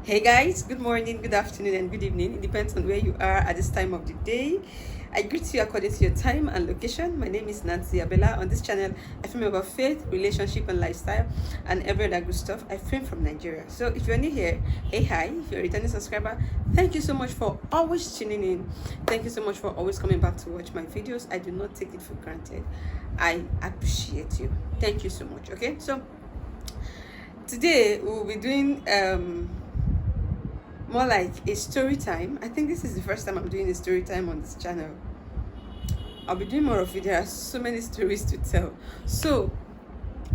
Hey guys, good morning, good afternoon, and good evening. It depends on where you are at this time of the day. I greet you according to your time and location. My name is Nancy Abela. On this channel, I film about faith, relationship, and lifestyle, and every other good stuff. I film from Nigeria. So if you're new here, hey hi. If you're a returning subscriber, thank you so much for always tuning in. Thank you so much for always coming back to watch my videos. I do not take it for granted. I appreciate you. Thank you so much. Okay, so today we'll be doing more like a story time. I think this is the first time I'm doing a story time on this channel. I'll be doing more of it. There are so many stories to tell. So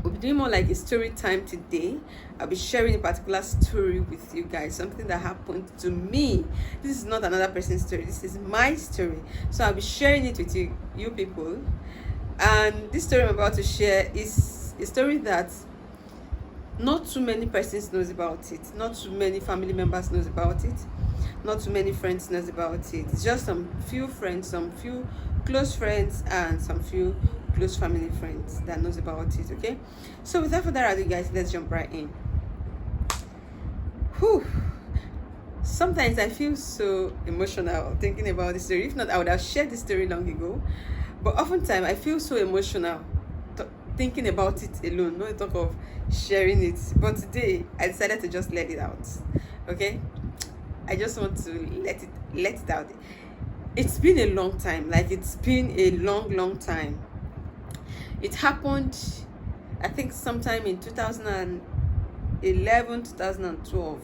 we'll be doing more like a story time today. I'll be sharing a particular story with you guys, something that happened to me. This is not another person's story. This is my story. So I'll be sharing it with you people. And this story I'm about to share is a story that not too many persons knows about it, not too many family members knows about it, not too many friends knows about it. It's just some few friends, some few close friends, and some few close family friends that knows about it. Okay, so without further ado guys, let's jump right in. Whew. Sometimes I feel so emotional thinking about this story. If not, I would have shared this story long ago, but oftentimes I feel so emotional thinking about it alone, not talk of sharing it. But today I decided to just let it out. Okay, I just want to let it out. It's been a long time, like it's been a long time. It happened, I think sometime in 2011 2012,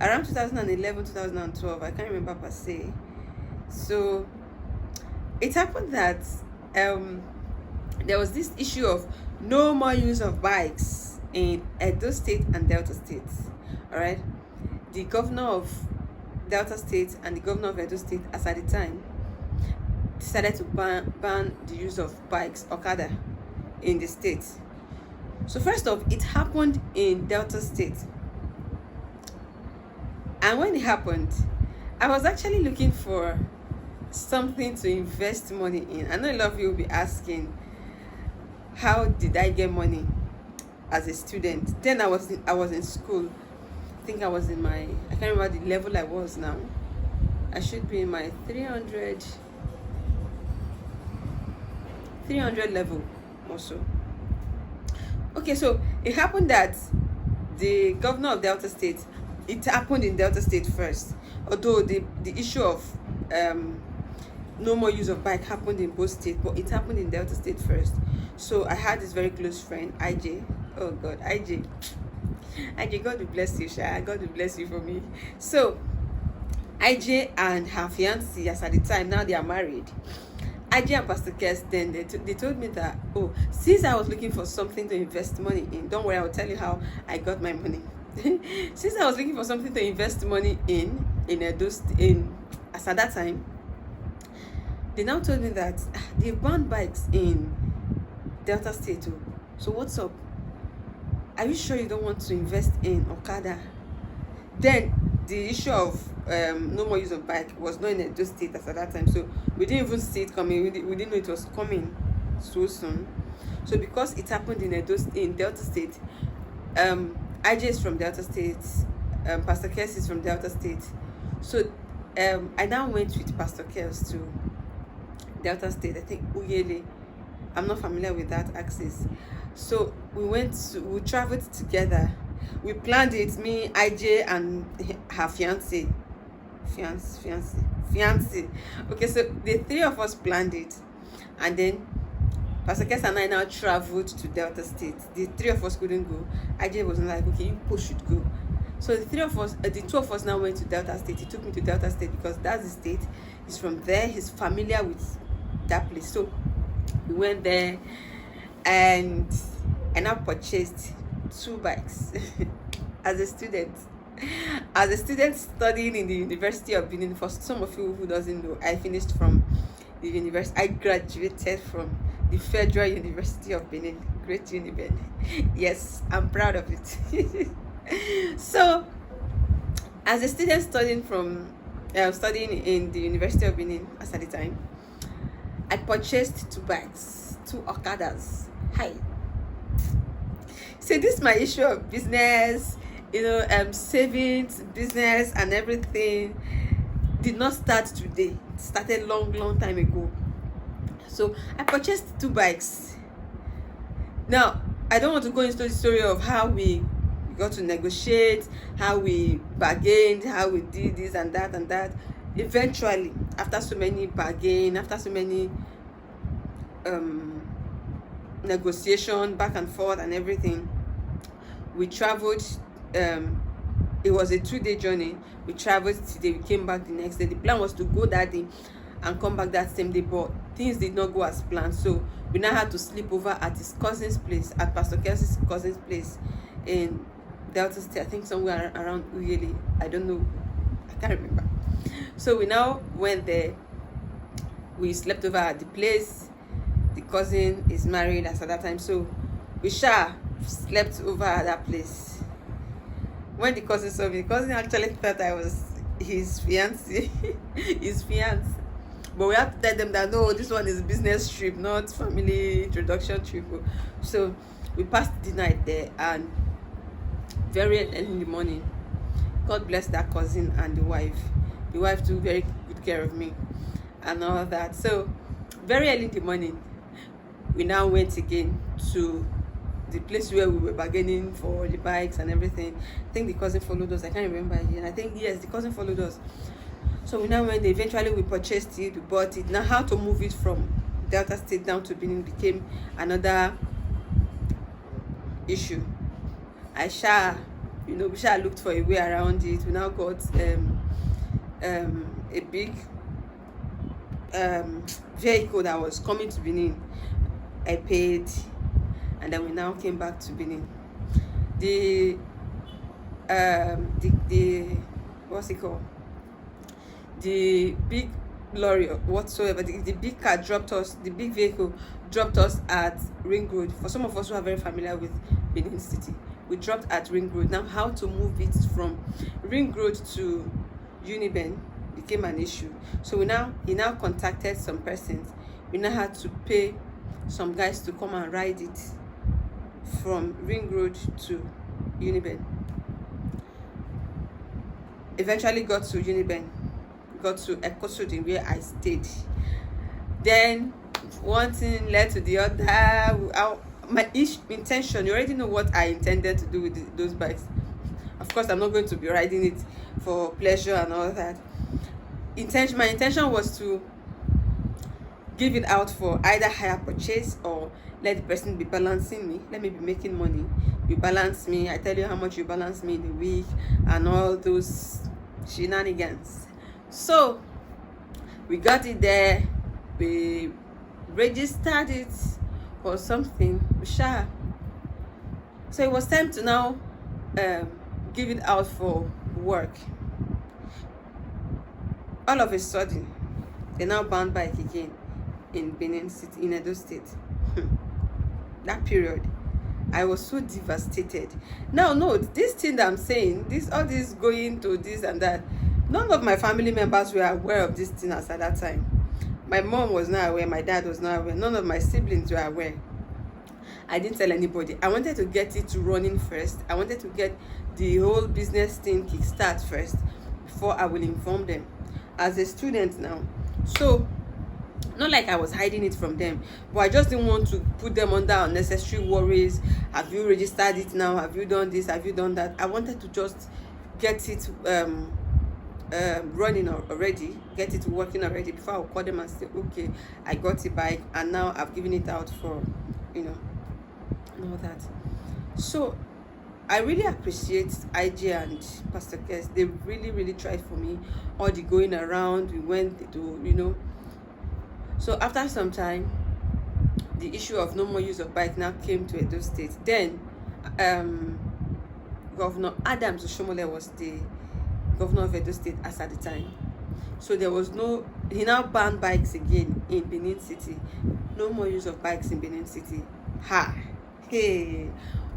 around 2011 2012. I can't remember per se. So it happened that there was this issue of no more use of bikes in Edo State and Delta State. All right, the governor of Delta State and the governor of Edo State, as at the time, decided to ban the use of bikes, Okada, in the state. So first off, it happened in Delta State, and when it happened, I was actually looking for something to invest money in. I know a lot of you will be asking, how did I get money as a student? Then I was in school. I think I was in my, I can't remember the level I was now. I should be in my 300 level or so. Okay, so it happened that the governor of Delta State, it happened in Delta State first, although the issue of no more use of bike happened in both states, but it happened in Delta State first. So I had this very close friend, IJ. Oh God, IJ, God will bless you, Sha. God will bless you for me. So IJ and her fiancé, as at the time, now they are married. IJ and Pastor Kes, then they told me that, oh, since I was looking for something to invest money in, don't worry, I will tell you how I got my money. Since I was looking for something to invest money in as at that time, they now told me that they banned bikes in Delta State too. So what's up? Are you sure you don't want to invest in Okada? Then the issue of no more use of bike was not in Edo State as at that time. So we didn't even see it coming. We didn't know it was coming so soon. So because it happened in Delta State, IJ is from Delta State, Pastor Kels is from Delta State. So I now went with Pastor Kels to Delta State, I think Uyele. I'm not familiar with that axis. So we traveled together. We planned it, me, IJ, and her fiance. Okay, so the three of us planned it, and then Pastor Kes and I now traveled to Delta State. The three of us couldn't go. IJ was like, okay, you people should go. So the two of us now went to Delta State. He took me to Delta State because that's the state. He's from there. He's familiar with that place. So we went there, and I now purchased 2 bikes as a student studying in the University of Benin. For some of you who doesn't know, I finished from the university. I graduated from the Federal University of Benin, Great Uni Benin. Yes, I'm proud of it. So as a student studying in the University of Benin as at the time, I purchased 2 bikes, 2 Okadas. Hi. So this is my issue of business, savings, business, and everything did not start today. It started long time ago. So I purchased 2 bikes. Now I don't want to go into the story of how we got to negotiate, how we bargained, how we did this and that and that. Eventually, after so many bargain, after so many negotiation back and forth and everything, we traveled. It was a 2-day journey. We traveled today, we came back the next day. The plan was to go that day and come back that same day, but things did not go as planned. So we now had to sleep over at his cousin's place, at Pastor Kelsey's cousin's place in Delta State. I think somewhere around Uyeli. I don't know. I can't remember. So we now went there. We slept over at the place. The cousin is married at that time, so we slept over at that place. When the cousin saw me, the cousin actually thought I was his fiancé. His fiancé. But we have to tell them that no, this one is a business trip, not family introduction trip. So we passed the night there, and very early in the morning, God bless that cousin and the wife. The wife took very good care of me and all that. So very early in the morning, we now went again to the place where we were bargaining for the bikes and everything. I think the cousin followed us. I can't remember again. I think yes, the cousin followed us. So we now went. Eventually, we purchased it. We bought it. Now, how to move it from Delta State down to Benin became another issue. We looked for a way around it. We now got a big vehicle that was coming to Benin. I paid, and then we now came back to Benin. The what's it called? The big lorry or whatsoever, the big car dropped us, the big vehicle dropped us at Ring Road. For some of us who are very familiar with Benin City, we dropped at Ring Road. Now, how to move it from Ring Road to Uniben became an issue. So he now contacted some persons. We now had to pay some guys to come and ride it from Ring Road to Uniben. Eventually got to Uniben, got to Ekosudi where I stayed. Then one thing led to the other. My intention, you already know what I intended to do with those bikes. Of course, I'm not going to be riding it for pleasure and all that. My intention was to give it out for either hire purchase or let the person be balancing me. Let me be making money. You balance me. I tell you how much you balance me in a week and all those shenanigans. So we got it there. We registered it or something. So it was time to now give it out for work. All of a sudden, they now banned bike again in Benin City, in Edo State. That period, I was so devastated. Now, no, this thing that I'm saying, all this going to this and that, none of my family members were aware of this thing at that time. My mom was not aware, my dad was not aware, none of my siblings were aware. I didn't tell anybody. I wanted to get it running first. I wanted to get the whole business thing kickstart first before I will inform them as a student now. So not like I was hiding it from them, but I just didn't want to put them under unnecessary worries. Have you registered it now? Have you done this? Have you done that? I wanted to just get it running already, get it working already before I would call them and say, okay, I got a bike and now I've given it out for, and all that. So I really appreciate IG and Pastor Kes. They really tried for me. All the going around, we went to, So after some time, the issue of no more use of bike now came to Edo State. Then Governor Adams Oshomole was the governor of Edo State as at the time. So he now banned bikes again in Benin City. No more use of bikes in Benin City. Hey,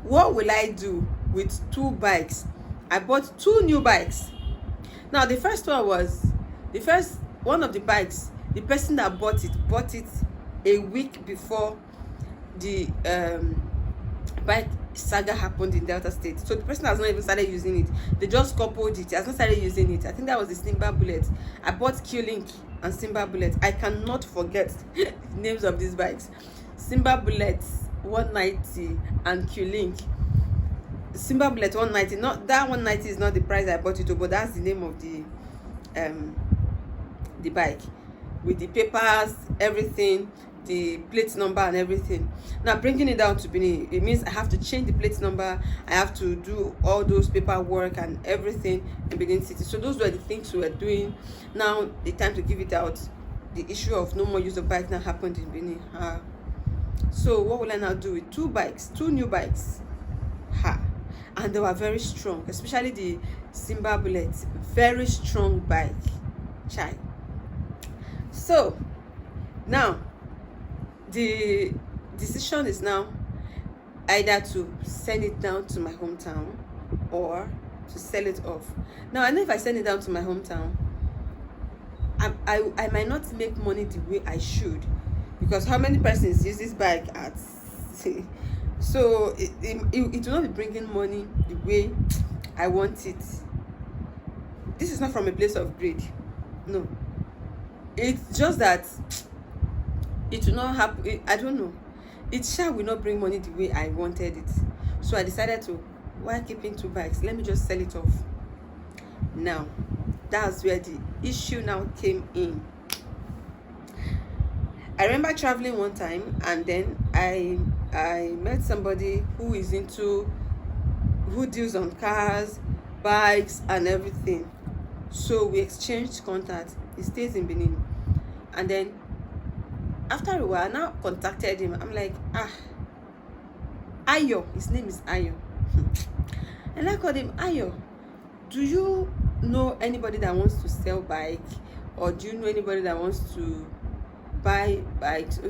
what will I do with 2 bikes? I bought 2 new bikes. Now the first one of the bikes, the person that bought it a week before the bike saga happened in Delta State. So the person has not even started using it. They just coupled it. He has not started using it. I think that was the Simba Bullet. I bought Q-Link and Simba Bullet. I cannot forget the names of these bikes. Simba Bullet 190 and Q-Link. Simba Bullet 190. Not that 190 is not the price I bought it to, but that's the name of the bike, with the papers, everything, the plate number and everything. Now bringing it down to Benin, it means I have to change the plate number, I have to do all those paperwork and everything in Benin City. So those were the things we were doing. Now the time to give it out, the issue of no more use of bike now happened in Benin. So what will I now do with two new bikes? And they were very strong, especially the Simba Bullet, very strong bike. Chai. So now the decision is now either to send it down to my hometown or to sell it off. Now I know if I send it down to my hometown, I might not make money the way I should, because how many persons use this bike at so it will not be bringing money the way I want it. This is not from a place of greed, no. It's just that it will not happen. I don't know, it will not bring money the way I wanted it. So I decided to, while keeping two bikes, let me just sell it off. Now that's where the issue now came in. I remember traveling one time, and then I met somebody who deals on cars, bikes and everything. So we exchanged contact. He stays in Benin. And then after a while, I now contacted him. I'm like, Ayo, his name is Ayo. And I called him, Ayo, do you know anybody that wants to sell bike, or do you know anybody that wants to buy bikes?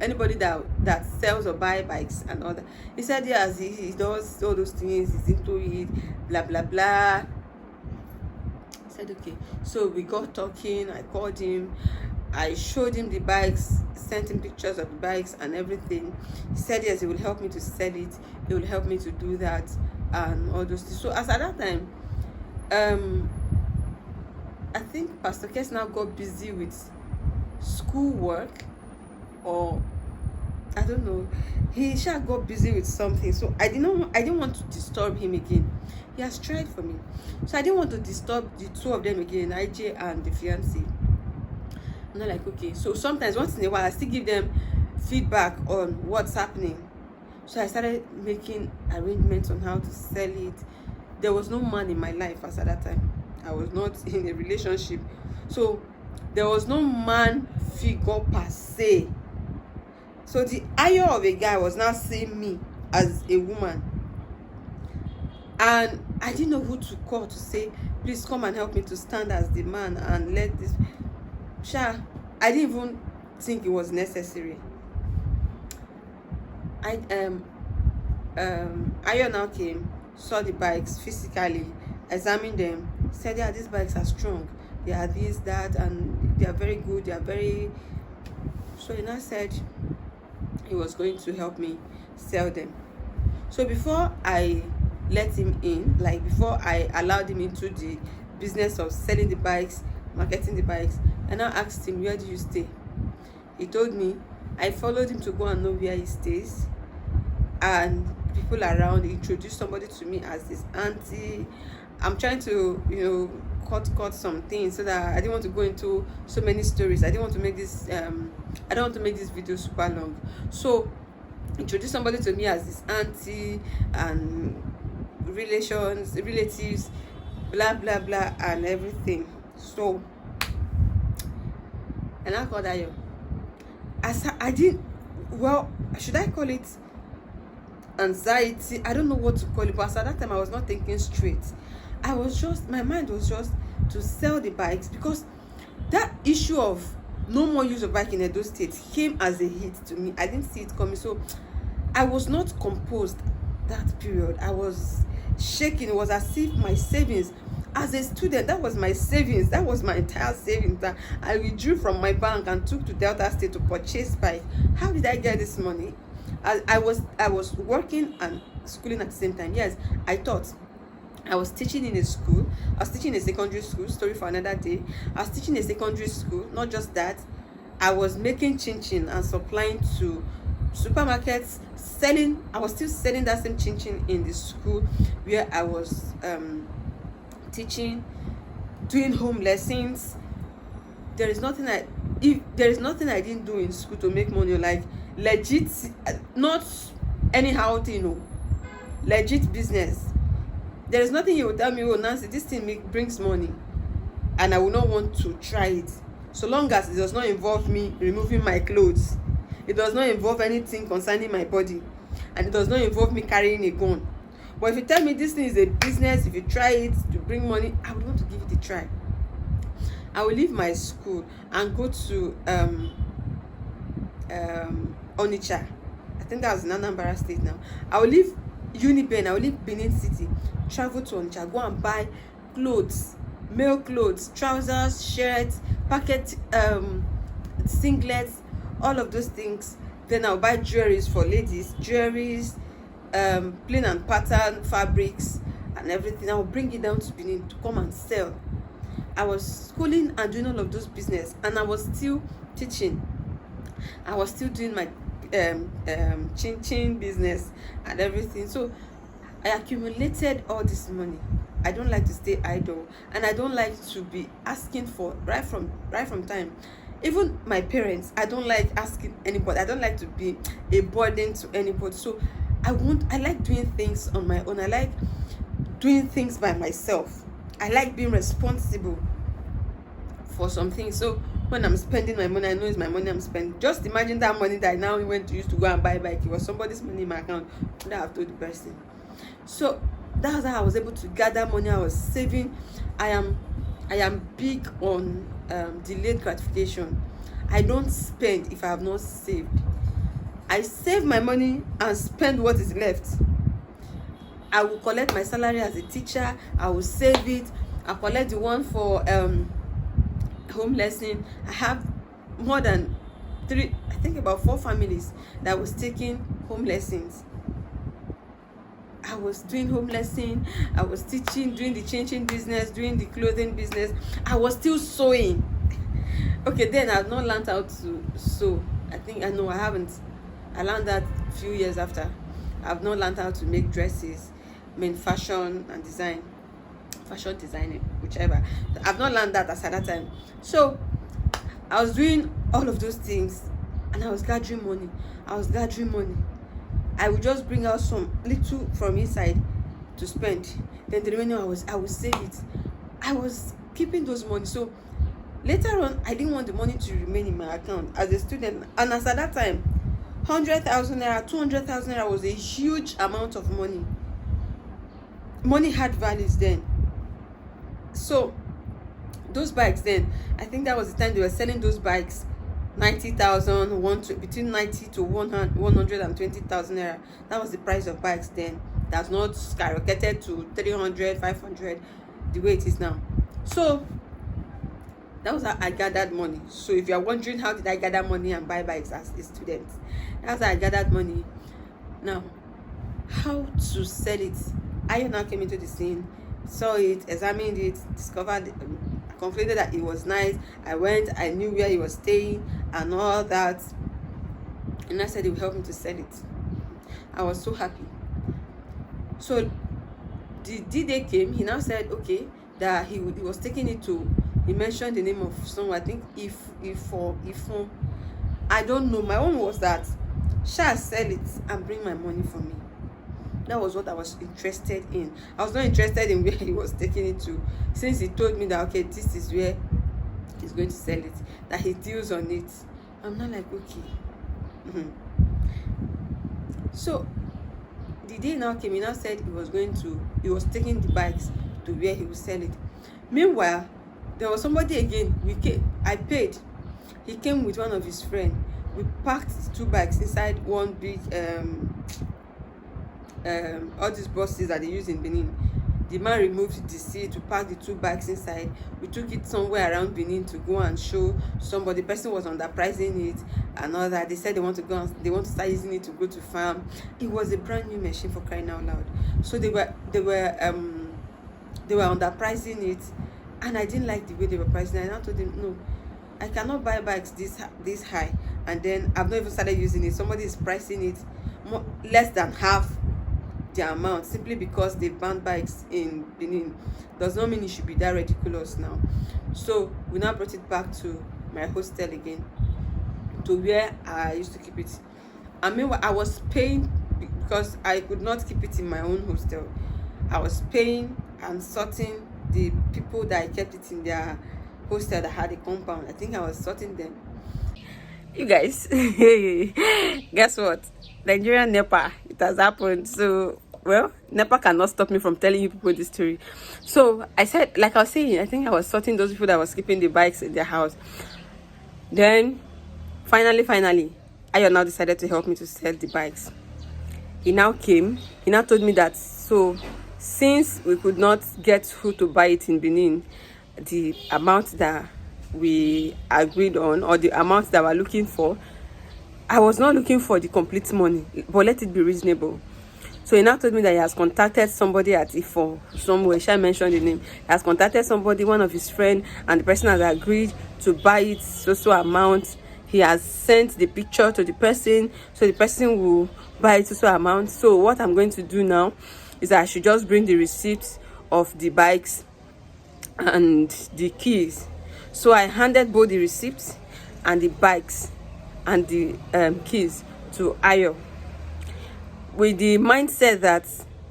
Anybody that sells or buy bikes and all that? He said yes, he does all those things, he's into it, blah blah blah. I said okay. So we got talking. I called him, I showed him the bikes, sent him pictures of the bikes and everything. He said yes, he will help me to sell it, he will help me to do that and all those things. So as at that time, I think Pastor Kes now got busy with school work, or I don't know, he got busy with something. So I didn't want to disturb him again. He has tried for me, so I didn't want to disturb the two of them again, IJ and the fiancé. I'm not like, okay. So sometimes once in a while I still give them feedback on what's happening. So I started making arrangements on how to sell it. There was no man in my life as at that time. I was not in a relationship, so there was no man figure per se. So the ire of a guy was now seeing me as a woman, and I didn't know who to call to say, please come and help me to stand as the man and let this. I didn't even think it was necessary. Ayo now came, saw the bikes physically, examined them, said, yeah, these bikes are strong, they are this, that, and they are very good, they are very. So he now said he was going to help me sell them. So before I let him in, like before I allowed him into the business of selling the bikes, marketing the bikes, I now asked him, where do you stay? He told me. I followed him to go and know where he stays, and people around. He introduced somebody to me as his auntie. I'm trying to cut some things so that I didn't want to go into so many stories. I didn't want to make this I don't want to make this video super long. So introduced somebody to me as his auntie and relatives, blah blah blah and everything. So and I called Ayo. I didn't, well, should I call it anxiety? I don't know what to call it, but at that time I was not thinking straight. My mind was just to sell the bikes, because that issue of no more use of bike in Edo State came as a hit to me. I didn't see it coming, so I was not composed that period. I was shaking. It was as if my savings as a student, that was my savings, that was my entire savings that I withdrew from my bank and took to Delta State to purchase bike. How did I get this money? I was working and schooling at the same time. Yes, I taught. I was teaching in a school. I was teaching in a secondary school. Story for another day. I was teaching in a secondary school. Not just that, I was making chin chin and supplying to supermarkets, selling. I was still selling that same chin chin in the school where I was teaching, doing home lessons. There is nothing I didn't do in school to make money, like legit, not anyhow thing, no, legit business. There is nothing you will tell me, oh Nancy, this thing brings money, and I will not want to try it, so long as it does not involve me removing my clothes, it does not involve anything concerning my body, and it does not involve me carrying a gun. But if you tell me this thing is a business, if you try it to bring money, I would want to give it a try. I will leave my school and go to Onitsha. I think that was in Anambra State now. I will leave Uniben, I will leave Benin City, travel to Onitsha, go and buy clothes, male clothes, trousers, shirts, packet singlets, all of those things. Then I'll buy jewelries for ladies, jewelries, plain and pattern fabrics and everything. I will bring it down to Benin to come and sell. I was schooling and doing all of those business, and I was still teaching. I was still doing my chin business and everything. So I accumulated all this money. I don't like to stay idle, and I don't like to be asking for right from time. Even my parents, I don't like asking anybody. I don't like to be a burden to anybody. So I like doing things on my own. I like doing things by myself. I like being responsible for something. So when I'm spending my money, I know it's my money I'm spending. Just imagine that money that I now went to use to go and buy bike. It was somebody's money in my account that I've told the person. So that's how I was able to gather money. I was saving. I am big on delayed gratification. I don't spend if I have not saved. I save my money and spend what is left. I will collect my salary as a teacher. I will save it. I collect the one for home lesson. I have more than 3, I think about 4 families that was taking home lessons. I was doing home lesson. I was teaching, doing the changing business, doing the clothing business. I was still sewing. Okay, then I've not learned how to sew. I haven't. I learned that a few years after. I've not learned how to make dresses. Fashion and design, fashion designing, whichever. I've not learned that at that time. So I was doing all of those things, and I was gathering money. I would just bring out some little from inside to spend. Then the remaining I would save it. I was keeping those money. So later on, I didn't want the money to remain in my account as a student. And as at that time, 100,000 naira, 200,000 naira was a huge amount of money. Money had values then. So those bikes then, I think that was the time they were selling those bikes 90,000, between 90 to 120,000 naira. That was the price of bikes then. That's not skyrocketed to 300, 500 the way it is now. So that was how I gathered money. So if you are wondering how did I gather money and buy bikes as a student, that's how I gathered money. Now, how to sell it? I now came into the scene, saw it, examined it, discovered, concluded that it was nice. I went, I knew where he was staying and all that, and I said he would help me to sell it. I was so happy. So the D-Day came. He now said okay that he was taking it to, he mentioned the name of someone, I think if I don't know. My own was that shall sell it and bring my money for me. That was what I was interested in. I was not interested in where he was taking it to, since he told me that okay, this is where he's going to sell it, that he deals on it. I'm not like okay. So the day now came. He now said he was taking the bikes to where he would sell it. Meanwhile, there was somebody again. I paid. He came with one of his friends. We packed 2 bikes inside one big all these buses that they use in Benin. The man removed the seat. We parked the two bikes inside. We took it somewhere around Benin to go and show somebody. The person was underpricing it and all that. They said they want to go and they want to start using it to go to farm. It was a brand new machine, for crying out loud. So they were underpricing it, and I didn't like the way they were pricing it. I now told them, no, I cannot buy bikes this high, and then I've not even started using it. Somebody is pricing it less than half the amount simply because they banned bikes in Benin. Does not mean it should be that ridiculous now. So we now brought it back to my hostel again, to where I used to keep it. I mean, I was paying because I could not keep it in my own hostel. I was paying and sorting the people that I kept it in their hostel that had a compound. I think I was sorting them. You guys, guess what? Nigerian NEPA, it has happened. So, well, NEPA cannot stop me from telling you people this story. So I said, like I was saying, I think I was sorting those people that was keeping the bikes in their house. Then finally Ayo now decided to help me to sell the bikes. He now came. He now told me that, so since we could not get who to buy it in Benin, the amount that we agreed on, or the amount that we're looking for, I was not looking for the complete money, but let it be reasonable. So he now told me that he has contacted somebody at Ifo somewhere. Shall I mention the name? He has contacted somebody, one of his friends, and the person has agreed to buy it so amount. He has sent the picture to the person, so the person will buy it so amount. So what I'm going to do now is that I should just bring the receipts of the bikes and the keys. So I handed both the receipts and the bikes and the keys to Ayo, with the mindset that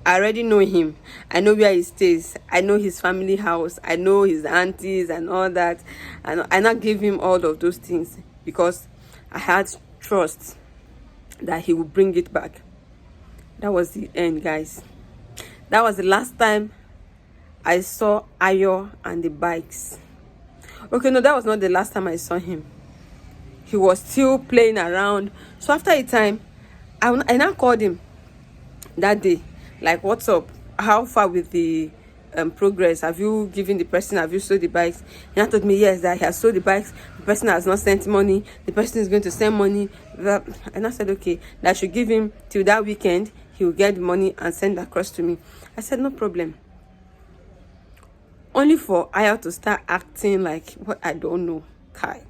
I already know him. I know where he stays. I know his family house. I know his aunties and all that. And I not give him all of those things because I had trust that he would bring it back. That was the end, guys. That was the last time I saw Ayo and the bikes. Okay, no, that was not the last time I saw him. He was still playing around. So after a time, I now called him that day. Like, what's up? How far with the progress? Have you given the person? Have you sold the bikes? He now told me, yes, that he has sold the bikes. The person has not sent money. The person is going to send money. And I said, okay, that I should give him till that weekend. He will get the money and send across to me. I said, no problem. Only for Ayo to start acting like what I don't know. Kai.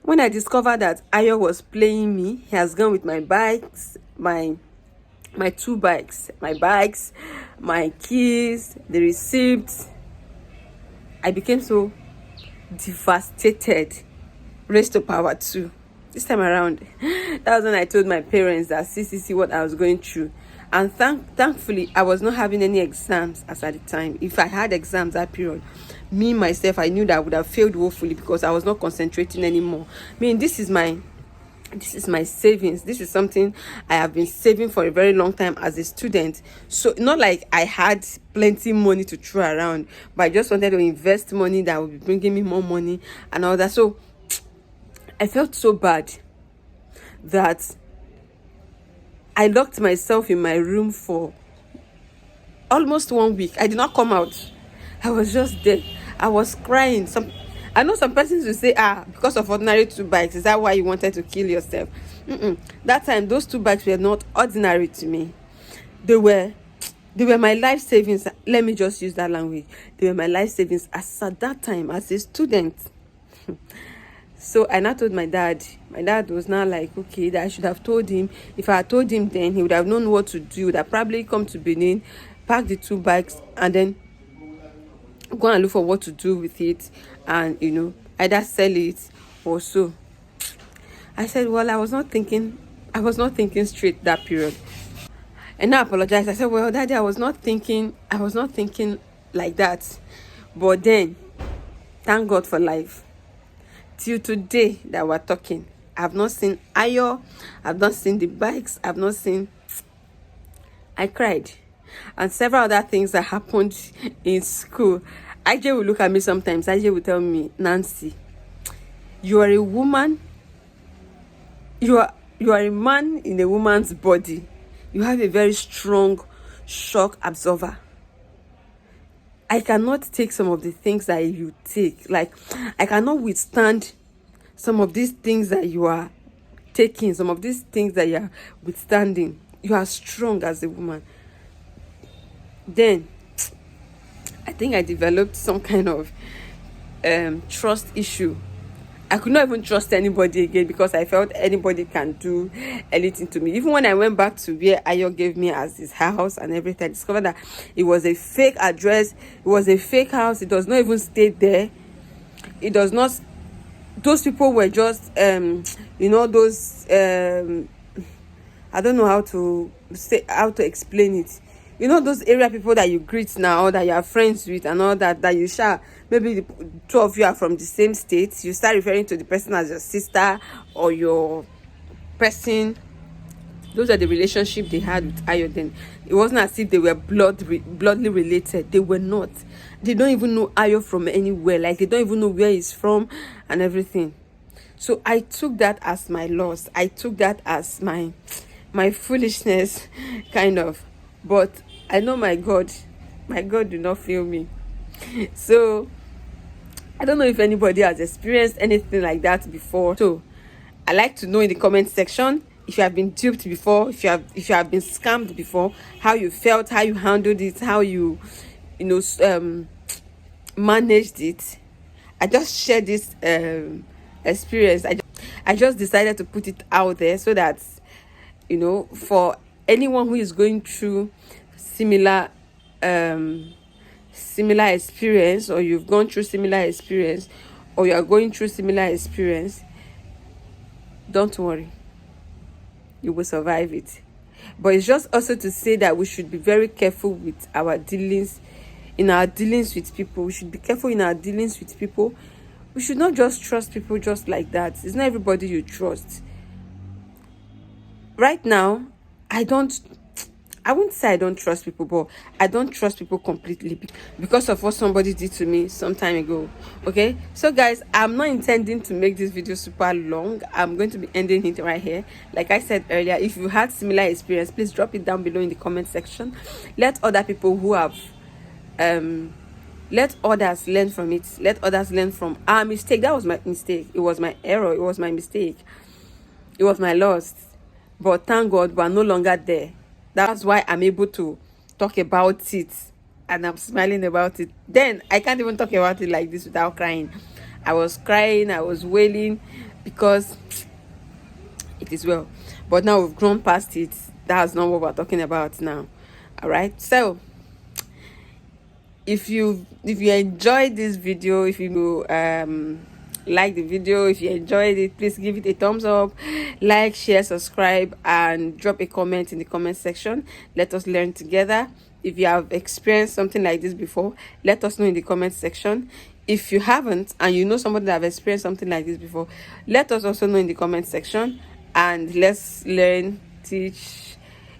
When I discovered that Ayo was playing me, he has gone with my bikes, my two bikes, my bags, my keys, the receipts. I became so devastated. Raised to power 2. This time around, that was when I told my parents that see what I was going through. And thankfully, I was not having any exams as at the time. If I had exams that period, me, myself, I knew that I would have failed woefully because I was not concentrating anymore. I mean, this is my savings. This is something I have been saving for a very long time as a student. So not like I had plenty money to throw around, but I just wanted to invest money that would be bringing me more money and all that. So I felt so bad that I locked myself in my room for almost 1 week. I did not come out. I was just there. I was crying. I know some persons will say, because of ordinary 2 bikes, is that why you wanted to kill yourself? That time, those 2 bikes were not ordinary to me. They were my life savings. Let me just use that language. They were my life savings at that time as a student. So I now told my dad. My dad was now like, okay, that I should have told him. If I had told him then, he would have known what to do. He would have probably come to Benin, park the 2 bikes, and then go and look for what to do with it, and either sell it or so. I said, well, I was not thinking straight that period. And I apologized. I said, well, Daddy, I was not thinking like that. But then, thank God for life. Till today that we're talking, I've not seen Ayo, I've not seen the bikes, I cried. And several other things that happened in school. IJ will look at me sometimes. IJ will tell me, Nancy, you are a woman. You are a man in a woman's body. You have a very strong shock absorber. I cannot take some of the things that you take. Like, I cannot withstand some of these things that you are taking, some of these things that you are withstanding. You are strong as a woman. Then I think I developed some kind of trust issue. I could not even trust anybody again, because I felt anybody can do anything to me. Even when I went back to where Ayo gave me as his house and everything, I discovered that it was a fake address. It was a fake house. It does not even stay there. It does not. Those people were just those I don't know how to explain it. You know, those area people that you greet now, that you are friends with and all that you share. Maybe the two of you are from the same state. You start referring to the person as your sister or your person. Those are the relationship they had with Ayo then. It wasn't as if they were bloodly related. They were not. They don't even know Ayo from anywhere. Like, they don't even know where he's from and everything. So I took that as my loss. I took that as my foolishness, kind of. But I know my God do not fail me. So I don't know if anybody has experienced anything like that before. So I like to know in the comment section if you have been duped before, if you have been scammed before, how you felt, how you handled it, how you managed it. I just shared this experience. I just decided to put it out there so that, for anyone who is going through similar experience, or you've gone through similar experience, or you are going through similar experience, don't worry, you will survive it. But it's just also to say that we should be very careful with our dealings, with people. We should be careful in our dealings with people. We should not just trust people just like that. It's not everybody you trust. Right now, I won't say I don't trust people, but I don't trust people completely because of what somebody did to me some time ago. Okay, so guys, I'm not intending to make this video super long. I'm going to be ending it right here. Like I said earlier, if you had similar experience, please drop it down below in the comment section. Let other people who have let others learn from it. Let others learn from our mistake. That was my mistake. It was my error. It was my mistake. It was my loss. But thank God we are no longer there. That's why I'm able to talk about it, and I'm smiling about it. Then I can't even talk about it like this without crying. I was crying, I was wailing, because it is well. But now we've grown past it. That's not what we're talking about now. All right. So if you enjoyed this video, if you like the video, if you enjoyed it, please give it a thumbs up, like, share, subscribe, and drop a comment in the comment section. Let us learn together. If you have experienced something like this before, let us know in the comment section. If you haven't, and you know somebody that have experienced something like this before, let us also know in the comment section, and let's learn, teach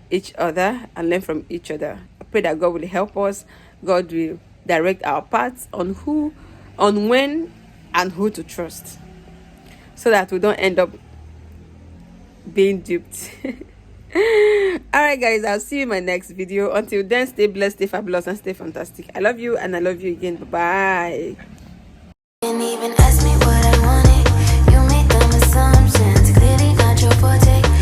each other, and learn from each other. I pray that God will help us. God will direct our paths on when and who to trust, so that we don't end up being duped. All right guys, I'll see you in my next video. Until then, stay blessed, stay fabulous, and stay fantastic. I love you, and I love you again. Bye bye.